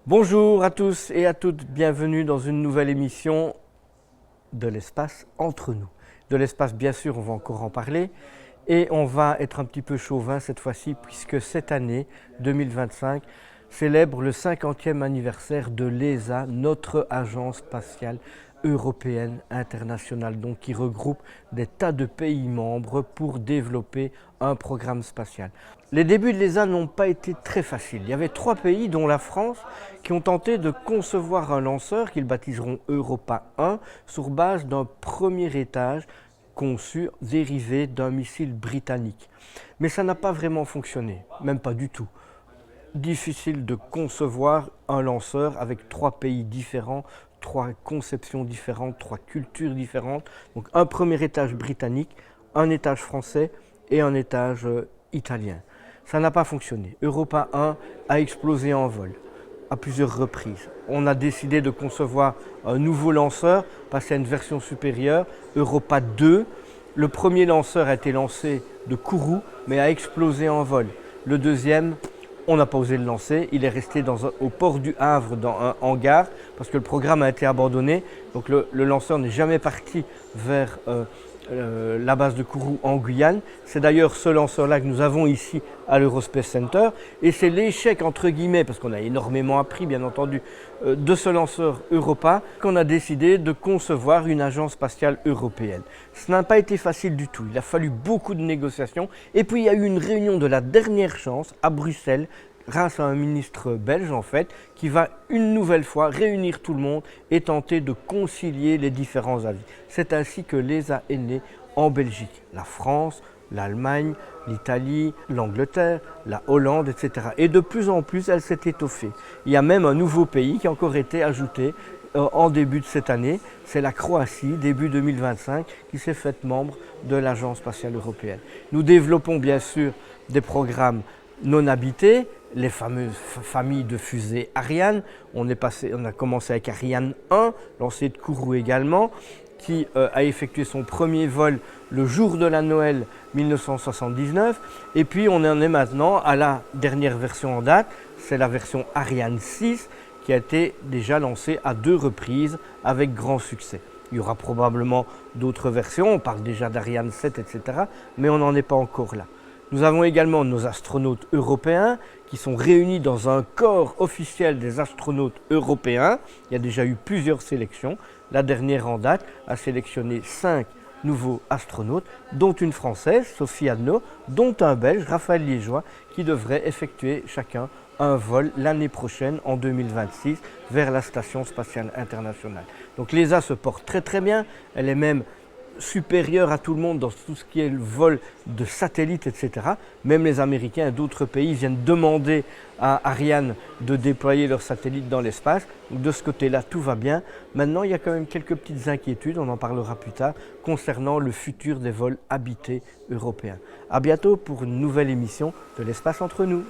Bonjour à tous et à toutes, bienvenue dans une nouvelle émission de l'espace entre nous. De l'espace, bien sûr, on va encore en parler et on va être un petit peu chauvin cette fois-ci puisque cette année 2025 célèbre le 50e anniversaire de l'ESA, notre agence spatiale européenne internationale, donc qui regroupe des tas de pays membres pour développer un programme spatial. Les débuts de l'ESA n'ont pas été très faciles. Il y avait 3 pays, dont la France, qui ont tenté de concevoir un lanceur qu'ils baptiseront Europa 1 sur base d'un premier étage conçu dérivé d'un missile britannique. Mais ça n'a pas vraiment fonctionné, même pas du tout. Difficile de concevoir un lanceur avec 3 pays différents, 3 conceptions différentes, 3 cultures différentes. Donc un premier étage britannique, un étage français et un étage italien. Ça n'a pas fonctionné. Europa 1 a explosé en vol à plusieurs reprises. On a décidé de concevoir un nouveau lanceur, passer à une version supérieure, Europa 2. Le premier lanceur a été lancé de Kourou, mais a explosé en vol. Le deuxième, on n'a pas osé le lancer, il est resté au port du Havre dans un hangar parce que le programme a été abandonné. Donc le lanceur n'est jamais parti vers la base de Kourou en Guyane. C'est d'ailleurs ce lanceur-là que nous avons ici à l'Eurospace Center. Et c'est l'échec, entre guillemets, parce qu'on a énormément appris, bien entendu, de ce lanceur Europa, qu'on a décidé de concevoir une agence spatiale européenne. Ce n'a pas été facile du tout. Il a fallu beaucoup de négociations. Et puis, il y a eu une réunion de la dernière chance à Bruxelles, grâce à un ministre belge en fait, qui va une nouvelle fois réunir tout le monde et tenter de concilier les différents avis. C'est ainsi que l'ESA est née en Belgique. La France, l'Allemagne, l'Italie, l'Angleterre, la Hollande, etc. Et de plus en plus, elle s'est étoffée. Il y a même un nouveau pays qui a encore été ajouté en début de cette année, c'est la Croatie, début 2025, qui s'est faite membre de l'Agence spatiale européenne. Nous développons bien sûr des programmes non habités, les fameuses familles de fusées Ariane. On a commencé avec Ariane 1, lancé de Kourou également, qui a effectué son premier vol le jour de la Noël 1979. Et puis on en est maintenant à la dernière version en date, c'est la version Ariane 6, qui a été déjà lancée à 2 reprises avec grand succès. Il y aura probablement d'autres versions, on parle déjà d'Ariane 7, etc. Mais on n'en est pas encore là. Nous avons également nos astronautes européens qui sont réunis dans un corps officiel des astronautes européens. Il y a déjà eu plusieurs sélections. La dernière en date a sélectionné 5 nouveaux astronautes, dont une Française, Sophie Adno, dont un Belge, Raphaël Liégeois, qui devraient effectuer chacun un vol l'année prochaine, en 2026, vers la Station spatiale internationale. Donc l'ESA se porte très très bien, elle est même supérieure à tout le monde dans tout ce qui est le vol de satellites, etc. Même les Américains et d'autres pays viennent demander à Ariane de déployer leurs satellites dans l'espace. De ce côté-là, tout va bien. Maintenant, il y a quand même quelques petites inquiétudes, on en parlera plus tard, concernant le futur des vols habités européens. À bientôt pour une nouvelle émission de l'espace entre nous.